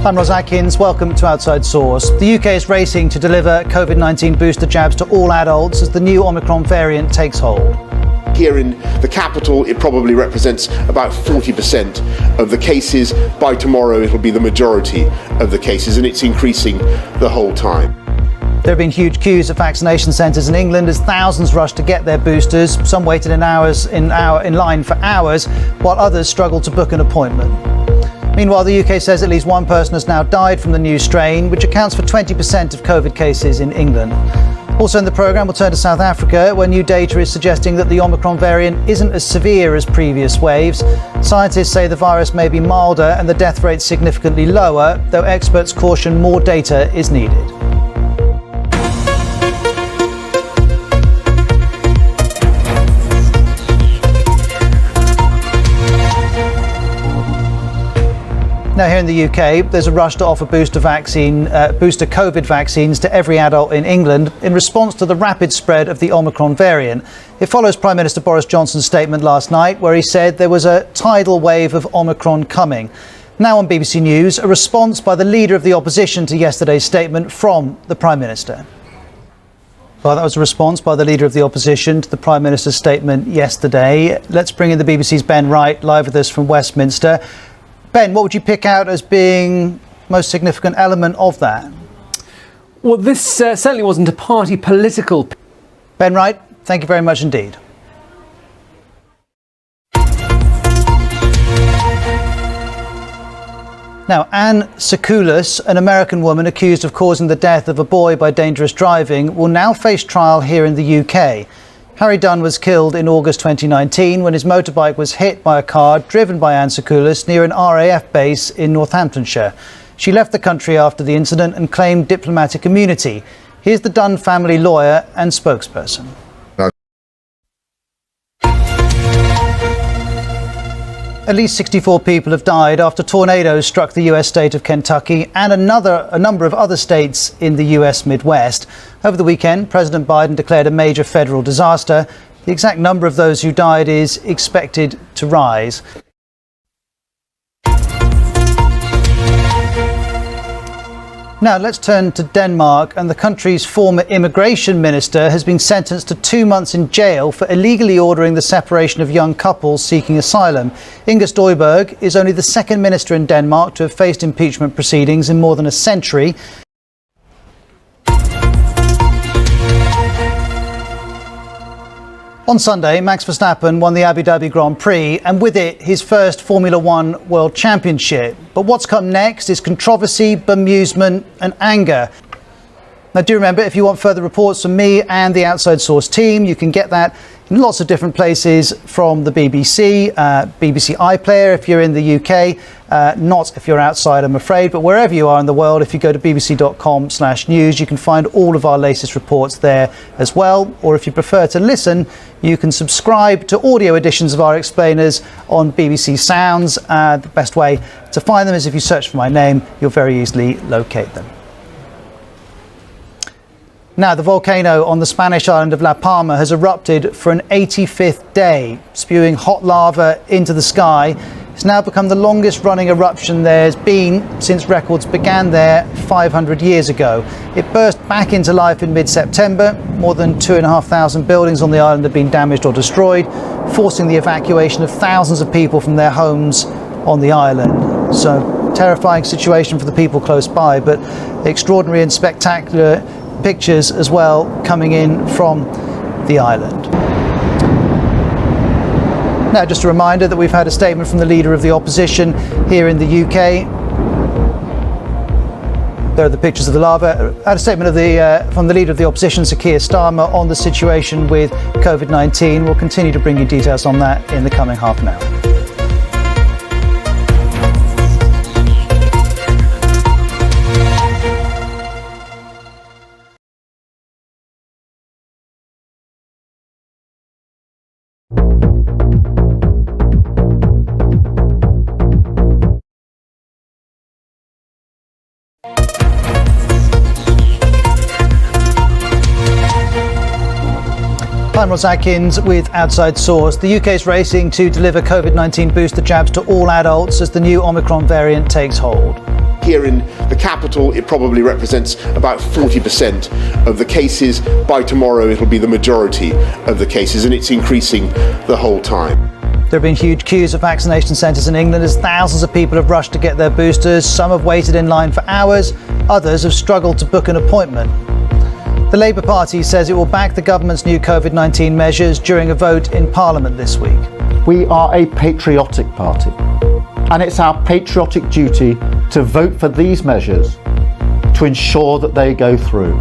I'm Ros Atkins. Welcome to Outside Source. The UK is racing to deliver COVID-19 booster jabs to all adults as the new Omicron variant takes hold. Here in the capital, it probably represents about 40% of the cases. By tomorrow, it'll be the majority of the cases, and it's increasing the whole time. There have been huge queues at vaccination centres in England as thousands rushed to get their boosters. Some waited in line for hours, while others struggled to book an appointment. Meanwhile, the UK says at least one person has now died from the new strain, which accounts for 20% of COVID cases in England. Also in the programme, we'll turn to South Africa, where new data is suggesting that the Omicron variant isn't as severe as previous waves. Scientists say the virus may be milder and the death rate significantly lower, though experts caution more data is needed. Now, here in the UK, there's a rush to offer booster COVID vaccines to every adult in England in response to the rapid spread of the Omicron variant. It follows Prime Minister Boris Johnson's statement last night, where he said there was a tidal wave of Omicron coming. Now on BBC News, a response by the Leader of the Opposition to yesterday's statement from the Prime Minister. Well, that was a response by the Leader of the Opposition to the Prime Minister's statement yesterday. Let's bring in the BBC's Ben Wright, live with us from Westminster. Ben, what would you pick out as being the most significant element of that? Well, this certainly wasn't a party political. Ben Wright, thank you very much indeed. Now, Anne Sekulis, an American woman accused of causing the death of a boy by dangerous driving, will now face trial here in the UK. Harry Dunn was killed in August 2019 when his motorbike was hit by a car driven by Anne Sekulis near an RAF base in Northamptonshire. She left the country after the incident and claimed diplomatic immunity. Here's the Dunn family lawyer and spokesperson. At least 64 people have died after tornadoes struck the US state of Kentucky and a number of other states in the US Midwest. Over the weekend, President Biden declared a major federal disaster. The exact number of those who died is expected to rise. Now let's turn to Denmark, and the country's former immigration minister has been sentenced to 2 months in jail for illegally ordering the separation of young couples seeking asylum. Inger Støjberg is only the second minister in Denmark to have faced impeachment proceedings in more than a century. On Sunday, Max Verstappen won the Abu Dhabi Grand Prix and with it his first Formula One World Championship. But what's come next is controversy, bemusement and anger. Now do remember, if you want further reports from me and the Outside Source team, you can get that in lots of different places from the BBC, BBC iPlayer if you're in the UK, not if you're outside I'm afraid, but wherever you are in the world, if you go to bbc.com/news, you can find all of our latest reports there as well. Or if you prefer to listen, you can subscribe to audio editions of our explainers on BBC Sounds. The best way to find them is if you search for my name, you'll very easily locate them. Now, the volcano on the Spanish island of La Palma has erupted for an 85th day, spewing hot lava into the sky. It's now become the longest running eruption there's been since records began there 500 years ago. It burst back into life in mid-September. More than 2,500 buildings on the island have been damaged or destroyed, forcing the evacuation of thousands of people from their homes on the island. So, terrifying situation for the people close by, but extraordinary and spectacular pictures as well coming in from the island. Now, just a reminder that we've had a statement from the Leader of the Opposition here in the UK. There are the pictures of the lava. I had a statement from the Leader of the Opposition, Sir Keir Starmer, on the situation with COVID-19. We'll continue to bring you details on that in the coming half an hour. I'm Ros Atkins with Outside Source. The UK is racing to deliver COVID-19 booster jabs to all adults as the new Omicron variant takes hold. Here in the capital, it probably represents about 40% of the cases. By tomorrow, it'll be the majority of the cases, and it's increasing the whole time. There have been huge queues at vaccination centres in England as thousands of people have rushed to get their boosters. Some have waited in line for hours, others have struggled to book an appointment. The Labour Party says it will back the government's new COVID-19 measures during a vote in Parliament this week. We are a patriotic party, and it's our patriotic duty to vote for these measures to ensure that they go through.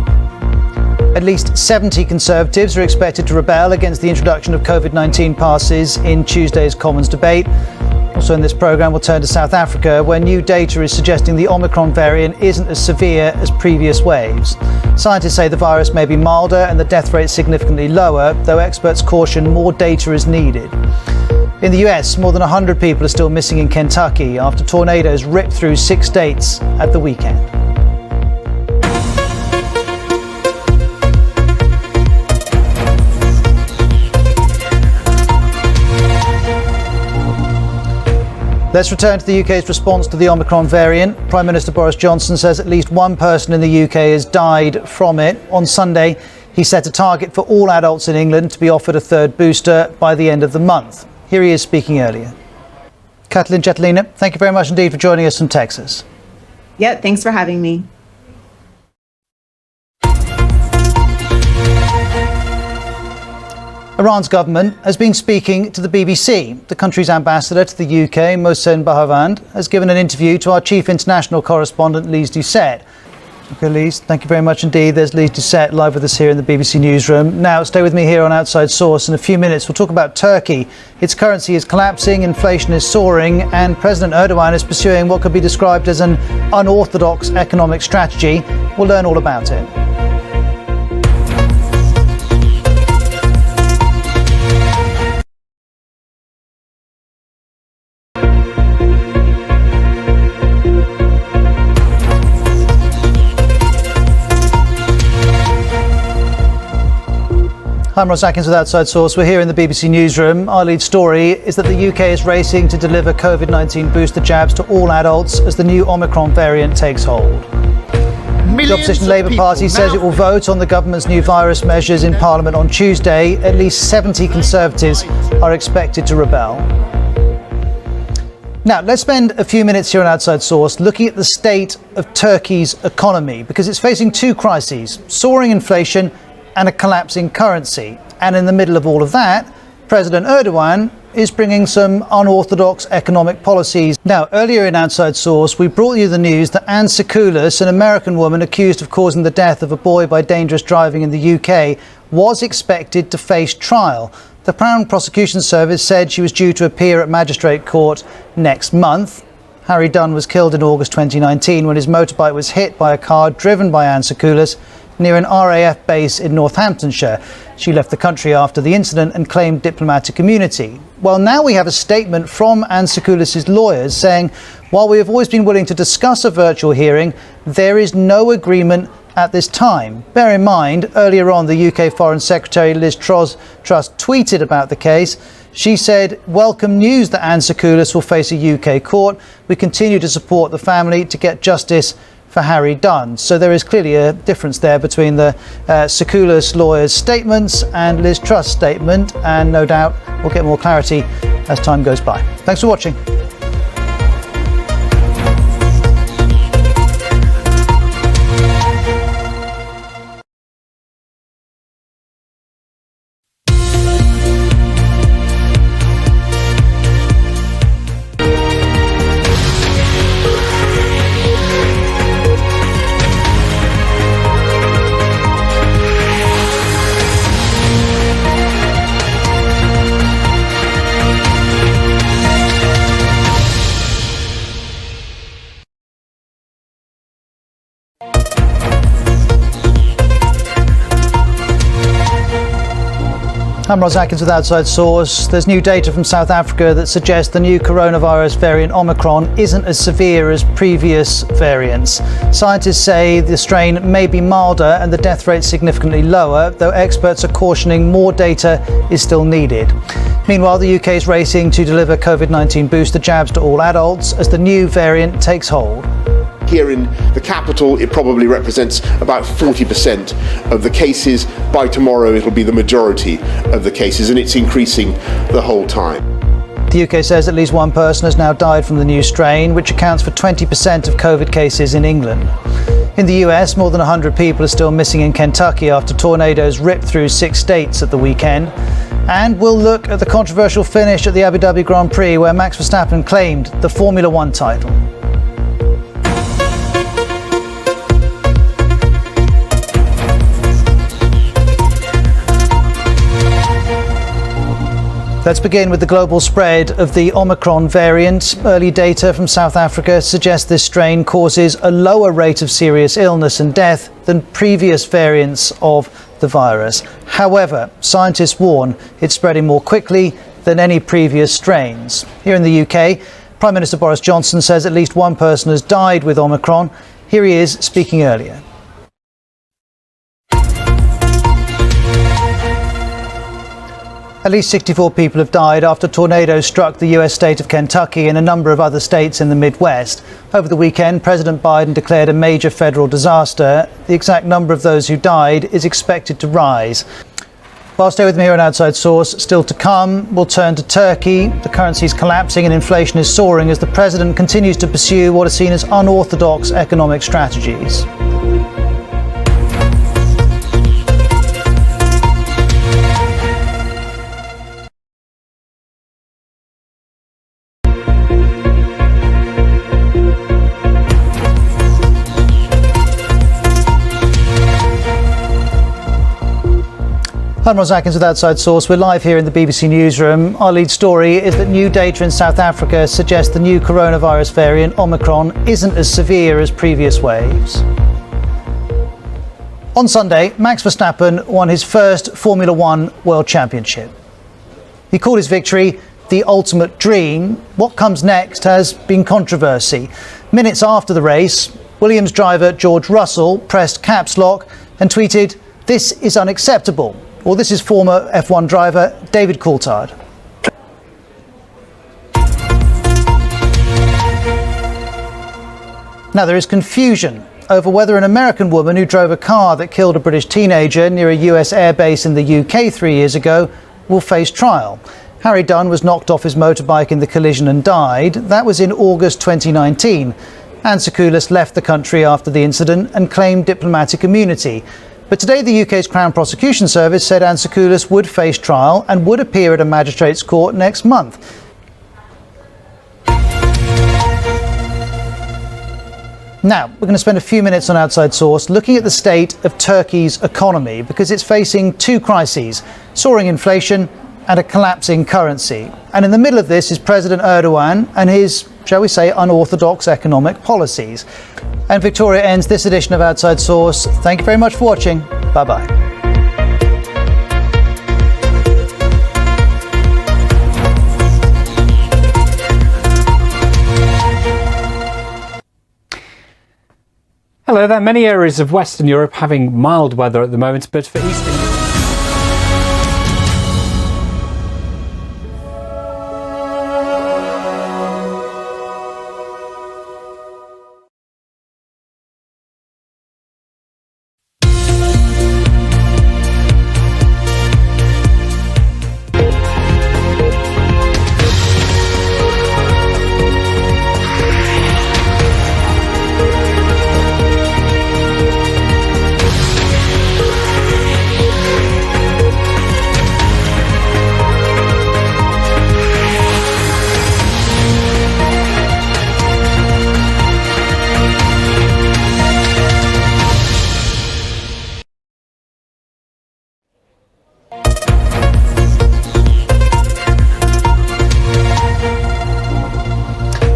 At least 70 Conservatives are expected to rebel against the introduction of COVID-19 passes in Tuesday's Commons debate. Also in this programme, we'll turn to South Africa, where new data is suggesting the Omicron variant isn't as severe as previous waves. Scientists say the virus may be milder and the death rate significantly lower, though experts caution more data is needed. In the US, more than 100 people are still missing in Kentucky after tornadoes ripped through 6 states at the weekend. Let's return to the UK's response to the Omicron variant. Prime Minister Boris Johnson says at least one person in the UK has died from it. On Sunday, he set a target for all adults in England to be offered a third booster by the end of the month. Here he is speaking earlier. Katalin Jetelina, thank you very much indeed for joining us from Texas. Yeah, thanks for having me. Iran's government has been speaking to the BBC. The country's ambassador to the UK, Mohsen Bahavand, has given an interview to our chief international correspondent, Lise Doucette. OK, Lise, thank you very much indeed. There's Lise Doucette live with us here in the BBC newsroom. Now, stay with me here on Outside Source. In a few minutes, we'll talk about Turkey. Its currency is collapsing, inflation is soaring, and President Erdogan is pursuing what could be described as an unorthodox economic strategy. We'll learn all about it. I'm Ros Atkins with Outside Source. We're here in the BBC newsroom. Our lead story is that the UK is racing to deliver COVID-19 booster jabs to all adults as the new Omicron variant takes hold. The opposition Labour Party says it will vote on the government's new virus measures in Parliament on Tuesday. At least 70 Conservatives are expected to rebel. Now, let's spend a few minutes here on Outside Source looking at the state of Turkey's economy, because it's facing two crises: soaring inflation and a collapsing currency. And in the middle of all of that, President Erdogan is bringing some unorthodox economic policies. Now, earlier in Outside Source, we brought you the news that Anne Sekulis, an American woman accused of causing the death of a boy by dangerous driving in the UK, was expected to face trial. The Crown Prosecution Service said she was due to appear at Magistrate Court next month. Harry Dunn was killed in August 2019 when his motorbike was hit by a car driven by Anne Sekulis near an RAF base in Northamptonshire. She left the country after the incident and claimed diplomatic immunity. Well, now we have a statement from Anne Sekulis' lawyers saying, while we have always been willing to discuss a virtual hearing, there is no agreement at this time. Bear in mind, earlier on, the UK Foreign Secretary Liz Truss tweeted about the case. She said, "Welcome news that Anne Sekulis will face a UK court. We continue to support the family to get justice for Harry Dunn." So there is clearly a difference there between the Sekulis lawyers' statements and Liz Truss' statement, and no doubt we'll get more clarity as time goes by. Thanks for watching. I'm Ros Atkins with Outside Source. There's new data from South Africa that suggests the new coronavirus variant Omicron isn't as severe as previous variants. Scientists say the strain may be milder and the death rate significantly lower, though experts are cautioning more data is still needed. Meanwhile, the UK is racing to deliver COVID-19 booster jabs to all adults as the new variant takes hold. Here in the capital, it probably represents about 40% of the cases. By tomorrow, it'll be the majority of the cases, and it's increasing the whole time. The UK says at least one person has now died from the new strain, which accounts for 20% of COVID cases in England. In the US, more than 100 people are still missing in Kentucky after tornadoes ripped through 6 states at the weekend. And we'll look at the controversial finish at the Abu Dhabi Grand Prix, where Max Verstappen claimed the Formula One title. Let's begin with the global spread of the Omicron variant. Early data from South Africa suggests this strain causes a lower rate of serious illness and death than previous variants of the virus. However, scientists warn it's spreading more quickly than any previous strains. Here in the UK, Prime Minister Boris Johnson says at least one person has died with Omicron. Here he is speaking earlier. At least 64 people have died after tornadoes struck the US state of Kentucky and a number of other states in the Midwest. Over the weekend, President Biden declared a major federal disaster. The exact number of those who died is expected to rise. Well, stay with me here on Outside Source. Still to come, we'll turn to Turkey. The currency is collapsing and inflation is soaring as the president continues to pursue what are seen as unorthodox economic strategies. I'm Ros Atkins with Outside Source. We're live here in the BBC newsroom. Our lead story is that new data in South Africa suggests the new coronavirus variant, Omicron, isn't as severe as previous waves. On Sunday, Max Verstappen won his first Formula One World Championship. He called his victory the ultimate dream. What comes next has been controversy. Minutes after the race, Williams driver George Russell pressed caps lock and tweeted, "This is unacceptable." Well, this is former F1 driver David Coulthard. Now, there is confusion over whether an American woman who drove a car that killed a British teenager near a US airbase in the UK 3 years ago will face trial. Harry Dunn was knocked off his motorbike in the collision and died. That was in August 2019. Anne Sakoulas left the country after the incident and claimed diplomatic immunity. But today the UK's Crown Prosecution Service said Anne Sakoulas would face trial and would appear at a magistrate's court next month. Now, we're going to spend a few minutes on Outside Source looking at the state of Turkey's economy because it's facing two crises: soaring inflation and a collapsing currency. And in the middle of this is President Erdogan and his, shall we say, unorthodox economic policies. And Victoria ends this edition of Outside Source. Thank you very much for watching. Bye-bye. Hello there. Many areas of Western Europe having mild weather at the moment, but for Eastern Europe...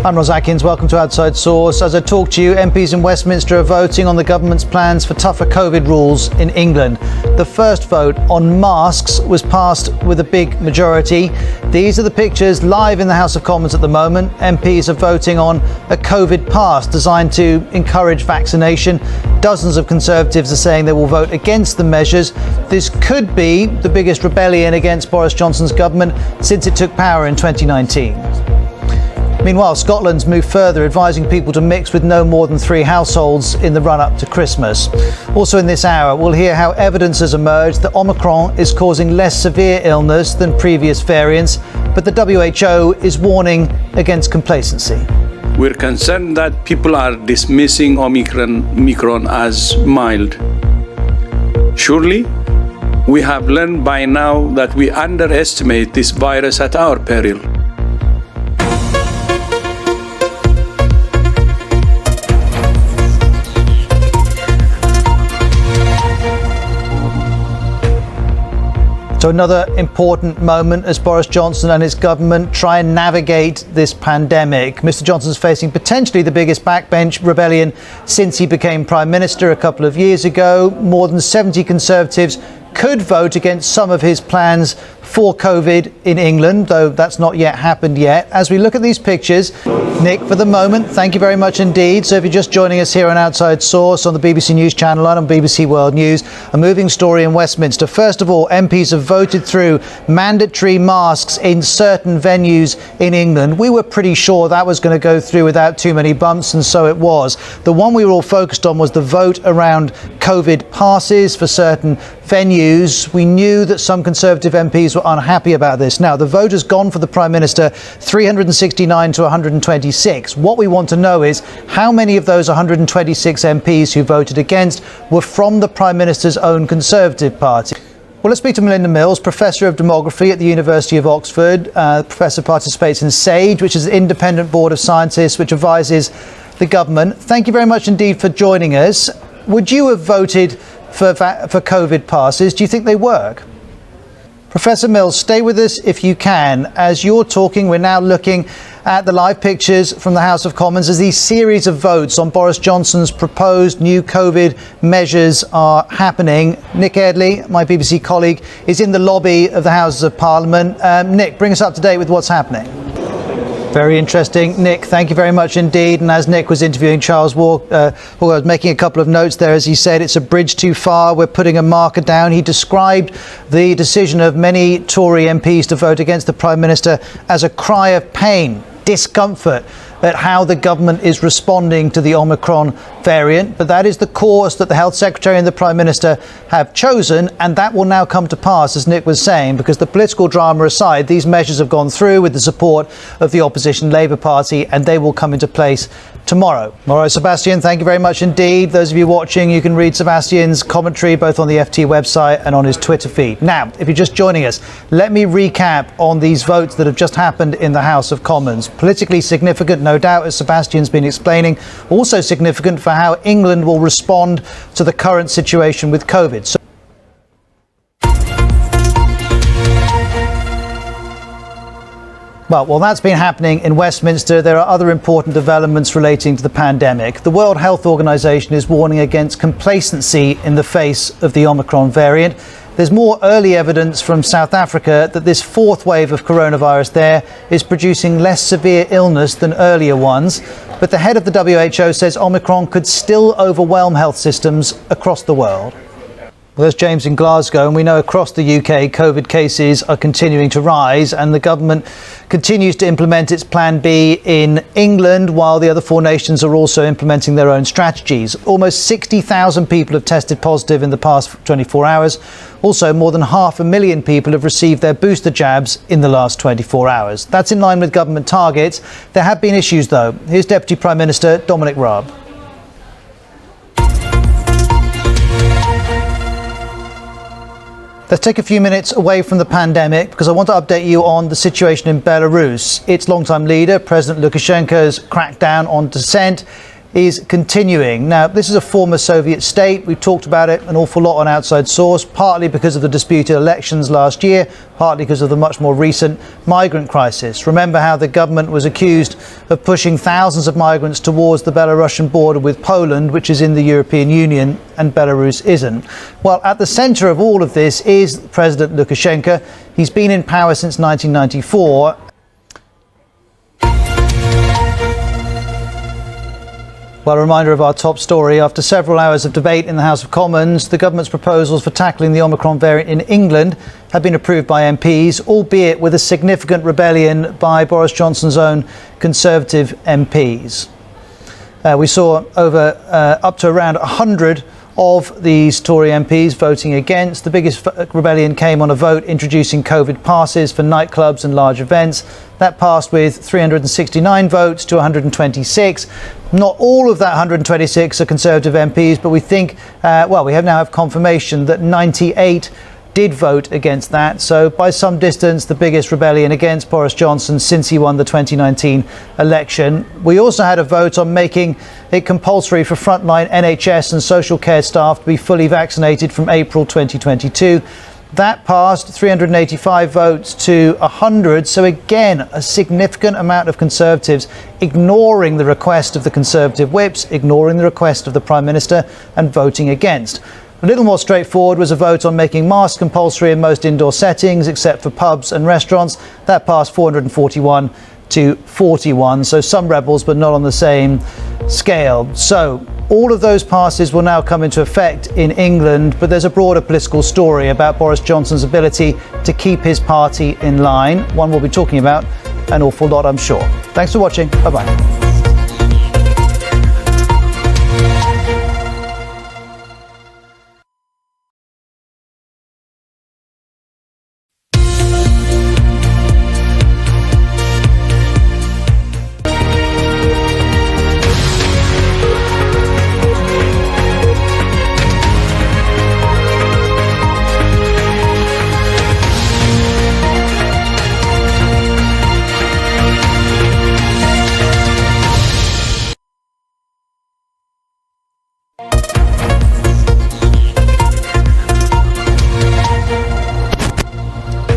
I'm Ros Atkins, welcome to Outside Source. As I talk to you, MPs in Westminster are voting on the government's plans for tougher COVID rules in England. The first vote on masks was passed with a big majority. These are the pictures live in the House of Commons at the moment. MPs are voting on a COVID pass designed to encourage vaccination. Dozens of Conservatives are saying they will vote against the measures. This could be the biggest rebellion against Boris Johnson's government since it took power in 2019. Meanwhile, Scotland's moved further, advising people to mix with no more than 3 households in the run-up to Christmas. Also in this hour, we'll hear how evidence has emerged that Omicron is causing less severe illness than previous variants, but the WHO is warning against complacency. We're concerned that people are dismissing Omicron as mild. Surely, we have learned by now that we underestimate this virus at our peril. So another important moment as Boris Johnson and his government try and navigate this pandemic. Mr. Johnson's facing potentially the biggest backbench rebellion since he became Prime Minister a couple of years ago. More than 70 Conservatives could vote against some of his plans for COVID in England, though that's not yet happened yet. As we look at these pictures, Nick, for the moment, thank you very much indeed. So if you're just joining us here on Outside Source on the BBC News Channel and on BBC World News, a moving story in Westminster. First of all, MPs have voted through mandatory masks in certain venues in England. We were pretty sure that was going to go through without too many bumps, and so it was. The one we were all focused on was the vote around COVID passes for certain venues. We knew that some Conservative MPs were unhappy about this. Now, the vote has gone for the Prime Minister 369 to 126. What we want to know is how many of those 126 MPs who voted against were from the Prime Minister's own Conservative Party. Well, let's speak to Melinda Mills, Professor of Demography at the University of Oxford. Professor participates in SAGE, which is an independent board of scientists which advises the government. Thank you very much indeed for joining us. Would you have voted for COVID passes? Do you think they work? Professor Mills, stay with us if you can. As you're talking, we're now looking at the live pictures from the House of Commons as these series of votes on Boris Johnson's proposed new COVID measures are happening. Nick Eardley, my BBC colleague, is in the lobby of the Houses of Parliament. Nick, bring us up to date with what's happening. Very interesting. Nick, thank you very much indeed. And as Nick was interviewing Charles Walker, I was making a couple of notes there. As he said, it's a bridge too far. We're putting a marker down. He described the decision of many Tory MPs to vote against the Prime Minister as a cry of pain, discomfort at how the government is responding to the Omicron variant. But that is the course that the Health Secretary and the Prime Minister have chosen, and that will now come to pass, as Nick was saying, because the political drama aside, these measures have gone through with the support of the opposition Labour Party, and they will come into place tomorrow. All right, Sebastian, thank you very much indeed. Those of you watching, you can read Sebastian's commentary both on the FT website and on his Twitter feed. Now, if you're just joining us, let me recap on these votes that have just happened in the House of Commons. Politically significant, no doubt, as Sebastian's been explaining, also significant for how England will respond to the current situation with COVID. So Well, that's been happening in Westminster. There are other important developments relating to the pandemic. The World Health Organization is warning against complacency in the face of the Omicron variant. There's more early evidence from South Africa that this fourth wave of coronavirus there is producing less severe illness than earlier ones. But the head of the WHO says Omicron could still overwhelm health systems across the world. Well, there's James in Glasgow, and we know across the UK COVID cases are continuing to rise, and the government continues to implement its Plan B in England, while the other 4 nations are also implementing their own strategies. Almost 60,000 people have tested positive in the past 24 hours. Also, more than 500,000 people have received their booster jabs in the last 24 hours. That's in line with government targets. There have been issues, though. Here's Deputy Prime Minister Dominic Raab. Let's take a few minutes away from the pandemic because I want to update you on the situation in Belarus. Its longtime leader, President Lukashenko's crackdown on dissent is continuing. Now, this is a former Soviet state. We've talked about it an awful lot on Outside Source, partly because of the disputed elections last year, partly because of the much more recent migrant crisis. Remember how the government was accused of pushing thousands of migrants towards the Belarusian border with Poland, which is in the European Union, and Belarus isn't. Well, at the centre of all of this is President Lukashenko. He's been in power since 1994. Well, a reminder of our top story. After several hours of debate in the House of Commons, the government's proposals for tackling the Omicron variant in England have been approved by MPs, albeit with a significant rebellion by Boris Johnson's own Conservative MPs. We saw up to around 100 of these Tory MPs voting against. The biggest rebellion came on a vote introducing COVID passes for nightclubs and large events. That passed with 369 votes to 126. Not all of that 126 are Conservative MPs, but we think, we now have confirmation that 98 did vote against that. So by some distance, the biggest rebellion against Boris Johnson since he won the 2019 election. We also had a vote on making it compulsory for frontline NHS and social care staff to be fully vaccinated from April 2022. That passed 385 votes to 100. So again, a significant amount of Conservatives ignoring the request of the Conservative whips, ignoring the request of the Prime Minister and voting against. A little more straightforward was a vote on making masks compulsory in most indoor settings except for pubs and restaurants. That passed 441 to 41. So some rebels, but not on the same scale. So all of those passes will now come into effect in England, but there's a broader political story about Boris Johnson's ability to keep his party in line. One we'll be talking about an awful lot, I'm sure. Thanks for watching. Bye-bye.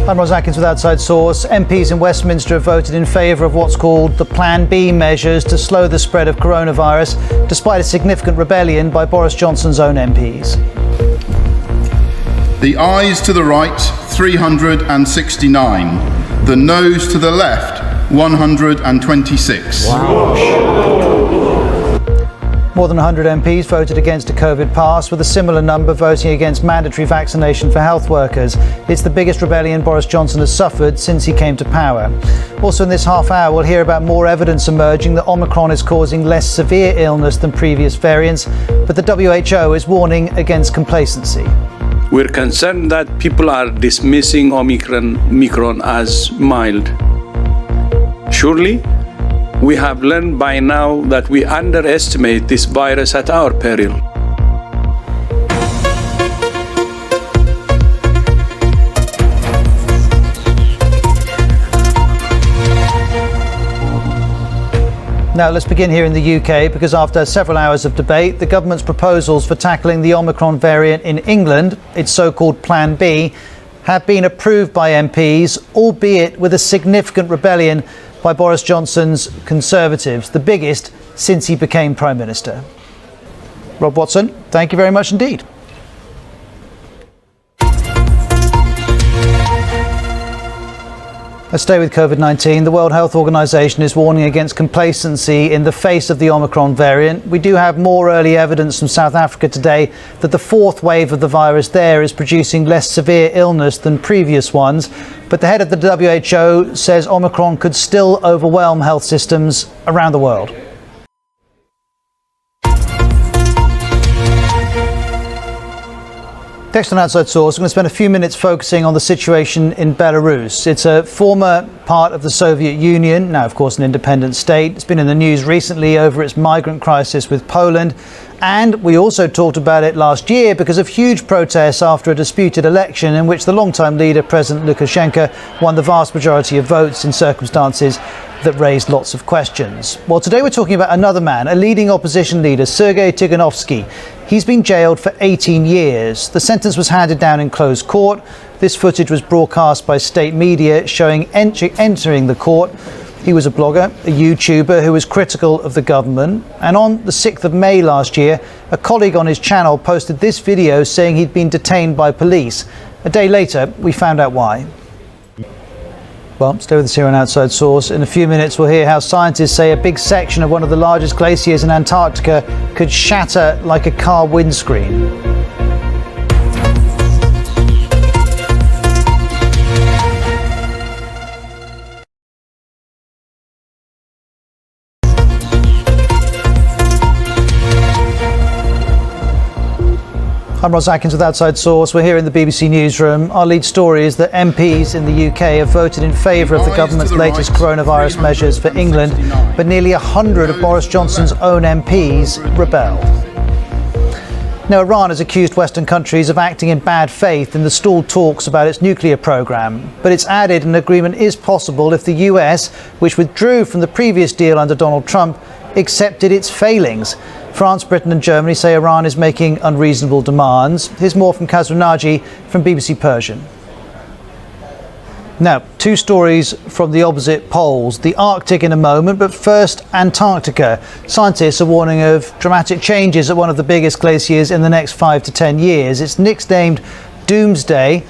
I'm Ros Atkins with Outside Source. MPs in Westminster have voted in favour of what's called the Plan B measures to slow the spread of coronavirus, despite a significant rebellion by Boris Johnson's own MPs. The ayes to the right, 369. The noes to the left, 126. More than 100 MPs voted against a COVID pass, with a similar number voting against mandatory vaccination for health workers. It's the biggest rebellion Boris Johnson has suffered since he came to power. Also in this half hour, we'll hear about more evidence emerging that Omicron is causing less severe illness than previous variants, but the WHO is warning against complacency. We're concerned that people are dismissing Omicron as mild. Surely, we have learned by now that we underestimate this virus at our peril. Now let's begin here in the UK, because after several hours of debate, the government's proposals for tackling the Omicron variant in England, its so-called Plan B, have been approved by MPs, albeit with a significant rebellion by Boris Johnson's Conservatives, the biggest since he became Prime Minister. Rob Watson, thank you very much indeed. Let's stay with COVID-19. The World Health Organization is warning against complacency in the face of the Omicron variant. We do have more early evidence from South Africa today that the fourth wave of the virus there is producing less severe illness than previous ones. But the head of the WHO says Omicron could still overwhelm health systems around the world. Next on Outside Source, we're going to spend a few minutes focusing on the situation in Belarus. It's a former part of the Soviet Union, now of course an independent state. It's been in the news recently over its migrant crisis with Poland. And we also talked about it last year because of huge protests after a disputed election in which the longtime leader, President Lukashenko, won the vast majority of votes in circumstances that raised lots of questions. Well, today we're talking about another man, a leading opposition leader, Sergei Tikhanovsky. He's been jailed for 18 years. The sentence was handed down in closed court. This footage was broadcast by state media showing entering the court. He was a blogger, a YouTuber who was critical of the government. And on the 6th of May last year, a colleague on his channel posted this video saying he'd been detained by police. A day later, we found out why. Well, stay with us here on Outside Source. In a few minutes, we'll hear how scientists say a big section of one of the largest glaciers in Antarctica could shatter like a car windscreen. I'm Ros Atkins with Outside Source. We're here in the BBC newsroom. Our lead story is that MPs in the UK have voted in favour of the government's latest coronavirus measures for England, but nearly 100 of Boris Johnson's own MPs rebelled. Now, Iran has accused Western countries of acting in bad faith in the stalled talks about its nuclear programme, but it's added an agreement is possible if the US, which withdrew from the previous deal under Donald Trump, accepted its failings. France, Britain and Germany say Iran is making unreasonable demands. Here's more from Kazra Naji from BBC Persian. Now, two stories from the opposite poles. The Arctic in a moment, but first Antarctica. Scientists are warning of dramatic changes at one of the biggest glaciers in the next 5 to 10 years. It's nicknamed Doomsday.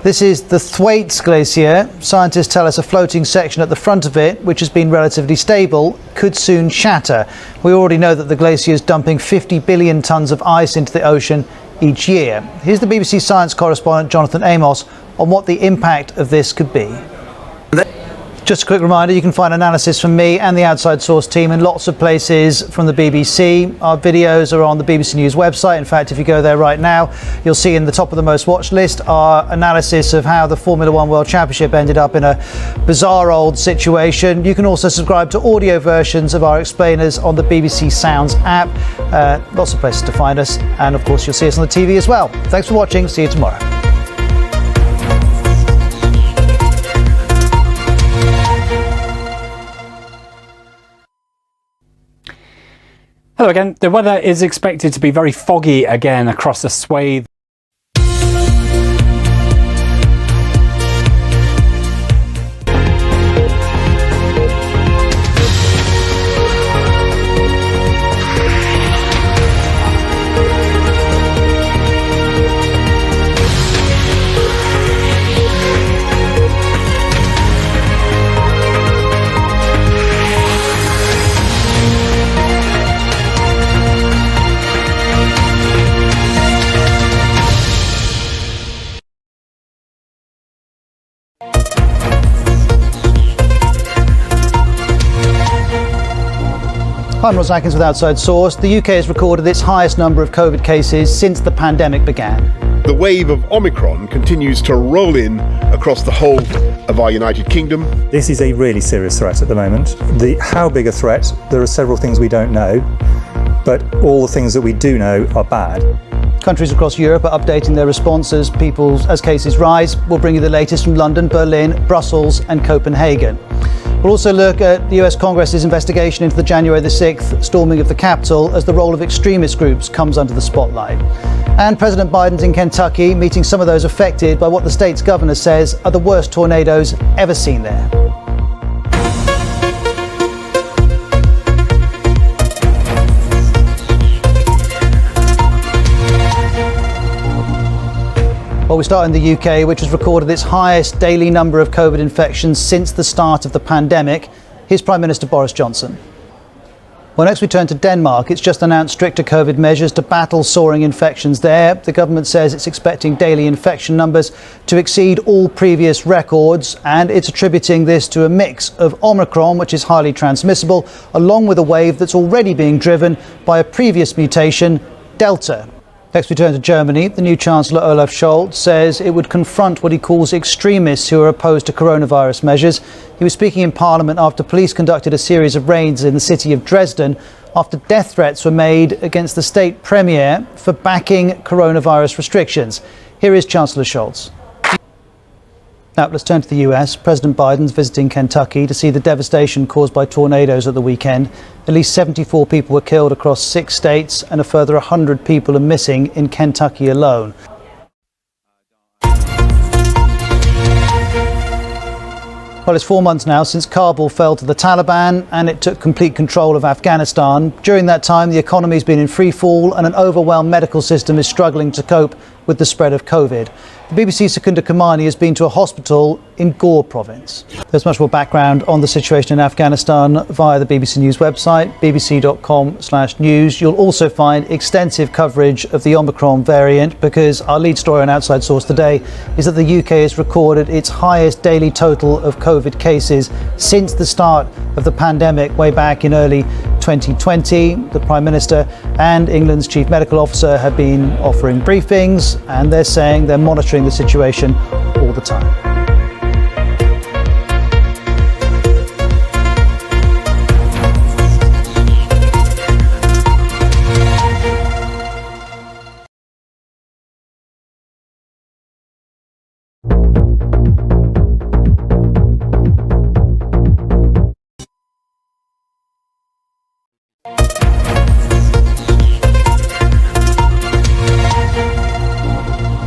This is the Thwaites Glacier. Scientists tell us a floating section at the front of it, which has been relatively stable, could soon shatter. We already know that the glacier is dumping 50 billion tonnes of ice into the ocean each year. Here's the BBC science correspondent Jonathan Amos on what the impact of this could be. Just a quick reminder, you can find analysis from me and the Outside Source team in lots of places from the BBC. Our videos are on the BBC News website. In fact, if you go there right now, you'll see in the top of the most watched list our analysis of how the Formula One World Championship ended up in a bizarre old situation. You can also subscribe to audio versions of our explainers on the BBC Sounds app. Lots of places to find us. And of course, you'll see us on the TV as well. Thanks for watching. See you tomorrow. Hello again. The weather is expected to be very foggy again across a swathe. I'm Ros Atkins with Outside Source. The UK has recorded its highest number of COVID cases since the pandemic began. The wave of Omicron continues to roll in across the whole of our United Kingdom. This is a really serious threat at the moment. How big a threat? There are several things we don't know, but all the things that we do know are bad. Countries across Europe are updating their responses as cases rise. We'll bring you the latest from London, Berlin, Brussels and Copenhagen. We'll also look at the US Congress's investigation into the January the 6th storming of the Capitol as the role of extremist groups comes under the spotlight. And President Biden's in Kentucky meeting some of those affected by what the state's governor says are the worst tornadoes ever seen there. Well, we start in the UK, which has recorded its highest daily number of COVID infections since the start of the pandemic. Here's Prime Minister Boris Johnson. Well, next we turn to Denmark. It's just announced stricter COVID measures to battle soaring infections there. The government says it's expecting daily infection numbers to exceed all previous records, and it's attributing this to a mix of Omicron, which is highly transmissible, along with a wave that's already being driven by a previous mutation, Delta. Next we turn to Germany. The new Chancellor Olaf Scholz says it would confront what he calls extremists who are opposed to coronavirus measures. He was speaking in Parliament after police conducted a series of raids in the city of Dresden after death threats were made against the state premier for backing coronavirus restrictions. Here is Chancellor Scholz. Now, let's turn to the US. President Biden's visiting Kentucky to see the devastation caused by tornadoes at the weekend. At least 74 people were killed across 6 states and a further 100 people are missing in Kentucky alone. Well, it's 4 months now since Kabul fell to the Taliban and it took complete control of Afghanistan. During that time, the economy has been in free fall and an overwhelmed medical system is struggling to cope with the spread of COVID. The BBC's Secunda Kamani has been to a hospital in Gore province. There's much more background on the situation in Afghanistan via the BBC News website, bbc.com/news. You'll also find extensive coverage of the Omicron variant because our lead story on Outside Source today is that the UK has recorded its highest daily total of COVID cases since the start of the pandemic way back in early 2020. The Prime Minister and England's Chief Medical Officer have been offering briefings, and they're saying they're monitoring the situation all the time.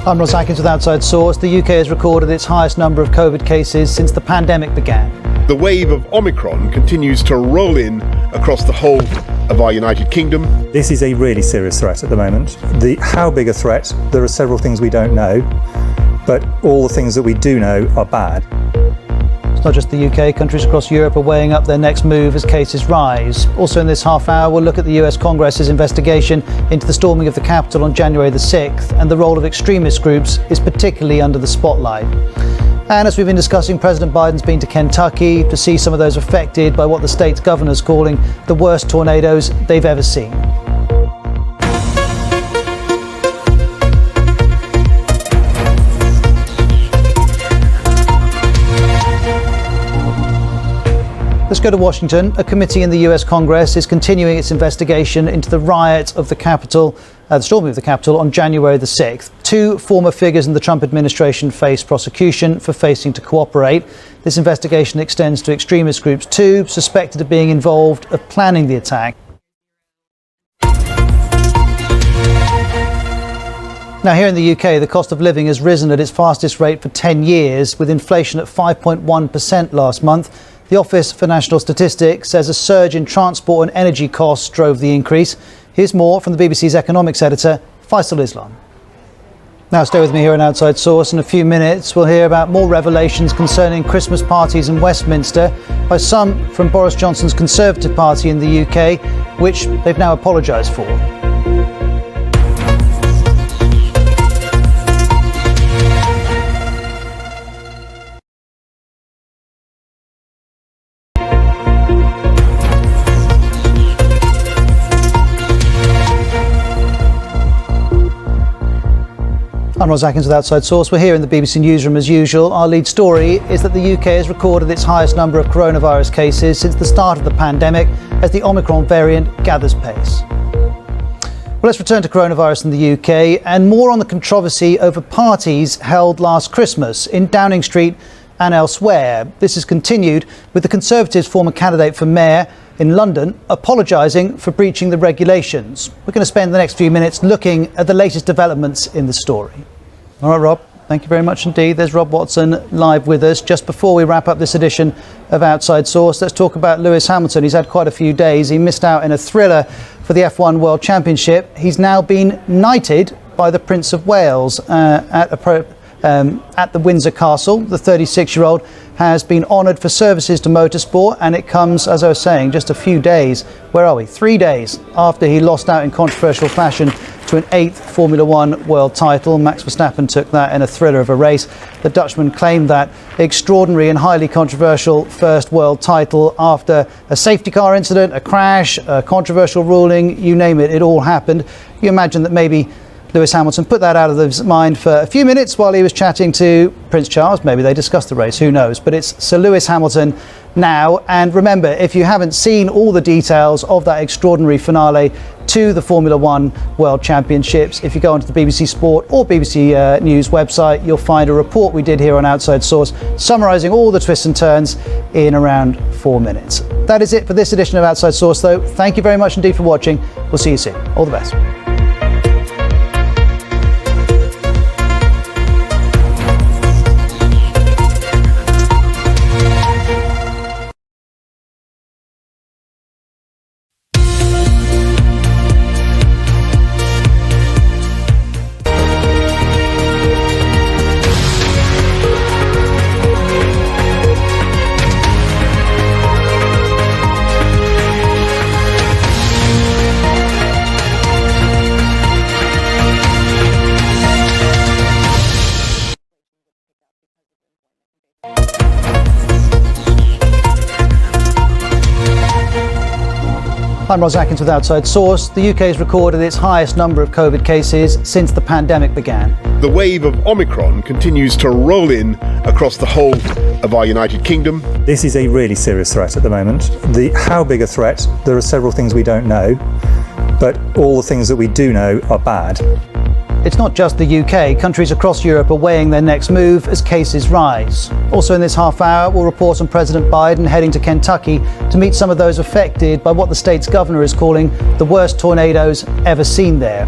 I'm Ros Atkins with Outside Source. The UK has recorded its highest number of COVID cases since the pandemic began. The wave of Omicron continues to roll in across the whole of our United Kingdom. This is a really serious threat at the moment. How big a threat, there are several things we don't know, but all the things that we do know are bad. It's not just the UK, countries across Europe are weighing up their next move as cases rise. Also in this half hour, we'll look at the US Congress's investigation into the storming of the Capitol on January the 6th, and the role of extremist groups is particularly under the spotlight. And as we've been discussing, President Biden's been to Kentucky to see some of those affected by what the state's governor's calling the worst tornadoes they've ever seen. Let's go to Washington. A committee in the US Congress is continuing its investigation into the riot of the Capitol, the storming of the Capitol on January the 6th. Two former figures in the Trump administration face prosecution for failing to cooperate. This investigation extends to extremist groups too, suspected of being involved of planning the attack. Now, here in the UK, the cost of living has risen at its fastest rate for 10 years, with inflation at 5.1% last month. The Office for National Statistics says a surge in transport and energy costs drove the increase. Here's more from the BBC's economics editor, Faisal Islam. Now stay with me here on Outside Source. In a few minutes, we'll hear about more revelations concerning Christmas parties in Westminster by some from Boris Johnson's Conservative Party in the UK, which they've now apologised for. I'm Ros Atkins with Outside Source. We're here in the BBC newsroom as usual. Our lead story is that the UK has recorded its highest number of coronavirus cases since the start of the pandemic as the Omicron variant gathers pace. Well, let's return to coronavirus in the UK and more on the controversy over parties held last Christmas in Downing Street and elsewhere. This has continued with the Conservatives' former candidate for mayor in London apologising for breaching the regulations. We're going to spend the next few minutes looking at the latest developments in the story. All right, Rob, thank you very much indeed. There's Rob Watson live with us. Just before we wrap up this edition of Outside Source, let's talk about Lewis Hamilton. He's had quite a few days. He missed out in a thriller for the F1 World Championship. He's now been knighted by the Prince of Wales at the Windsor Castle. The 36-year-old has been honoured for services to motorsport, and it comes, as I was saying, just a few days, 3 days after he lost out in controversial fashion to an 8th Formula One world title. Max Verstappen took that in a thriller of a race. The Dutchman claimed that extraordinary and highly controversial first world title after a safety car incident, a crash, a controversial ruling, you name it, it all happened. You imagine that maybe Lewis Hamilton put that out of his mind for a few minutes while he was chatting to Prince Charles. Maybe they discussed the race, who knows? But it's Sir Lewis Hamilton now. And remember, if you haven't seen all the details of that extraordinary finale to the Formula One World Championships, if you go onto the BBC Sport or BBC News website, you'll find a report we did here on Outside Source summarising all the twists and turns in around 4 minutes. That is it for this edition of Outside Source, though. Thank you very much indeed for watching. We'll see you soon. All the best. I'm Ros Atkins with Outside Source. The UK has recorded its highest number of COVID cases since the pandemic began. The wave of Omicron continues to roll in across the whole of our United Kingdom. This is a really serious threat at the moment. How big a threat, there are several things we don't know, but all the things that we do know are bad. It's not just the UK. Countries across Europe are weighing their next move as cases rise. Also in this half hour, we'll report on President Biden heading to Kentucky to meet some of those affected by what the state's governor is calling the worst tornadoes ever seen there.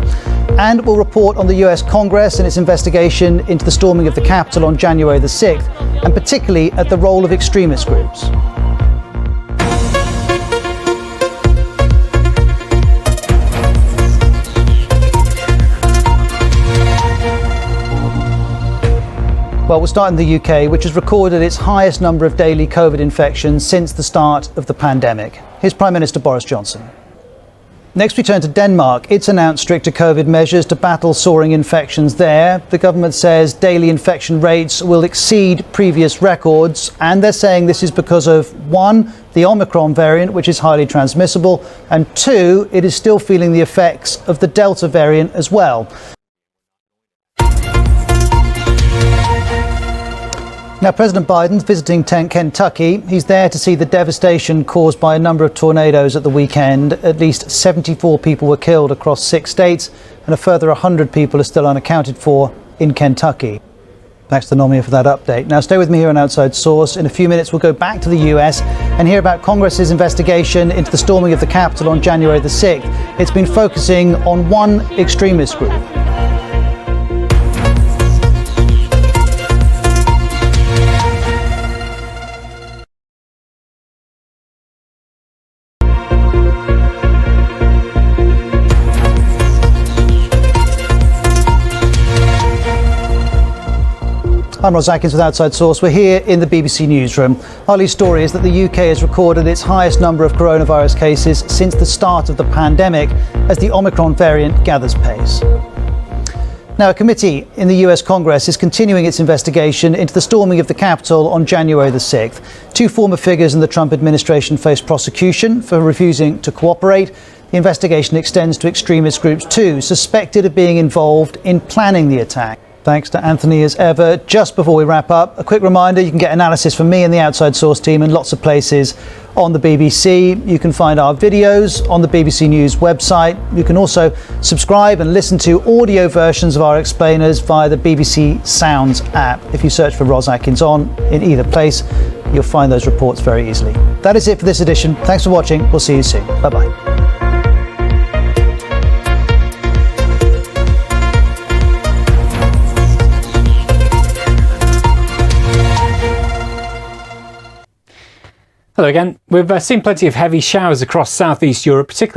And we'll report on the US Congress and its investigation into the storming of the Capitol on January the 6th, and particularly at the role of extremist groups. Well, we'll start in the UK, which has recorded its highest number of daily COVID infections since the start of the pandemic. Here's Prime Minister Boris Johnson. Next, we turn to Denmark. It's announced stricter COVID measures to battle soaring infections there. The government says daily infection rates will exceed previous records, and they're saying this is because of, one, the Omicron variant, which is highly transmissible, and two, it is still feeling the effects of the Delta variant as well. Now, President Biden's visiting Kentucky. He's there to see the devastation caused by a number of tornadoes at the weekend. At least 74 people were killed across 6 states, and a further 100 people are still unaccounted for in Kentucky. Thanks to Nomia for that update. Now, stay with me here on Outside Source. In a few minutes, we'll go back to the US and hear about Congress's investigation into the storming of the Capitol on January the 6th. It's been focusing on one extremist group. I'm Ros Atkins with Outside Source. We're here in the BBC newsroom. Our lead story is that the UK has recorded its highest number of coronavirus cases since the start of the pandemic as the Omicron variant gathers pace. Now, a committee in the US Congress is continuing its investigation into the storming of the Capitol on January the 6th. 2 former figures in the Trump administration face prosecution for refusing to cooperate. The investigation extends to extremist groups too, suspected of being involved in planning the attack. Thanks to Anthony as ever. Just before we wrap up, a quick reminder, you can get analysis from me and the Outside Source team in lots of places on the BBC. You can find our videos on the BBC News website. You can also subscribe and listen to audio versions of our explainers via the BBC Sounds app. If you search for Ros Atkins in either place, you'll find those reports very easily. That is it for this edition. Thanks for watching. We'll see you soon. Bye-bye. Hello again. We've seen plenty of heavy showers across southeast Europe, particularly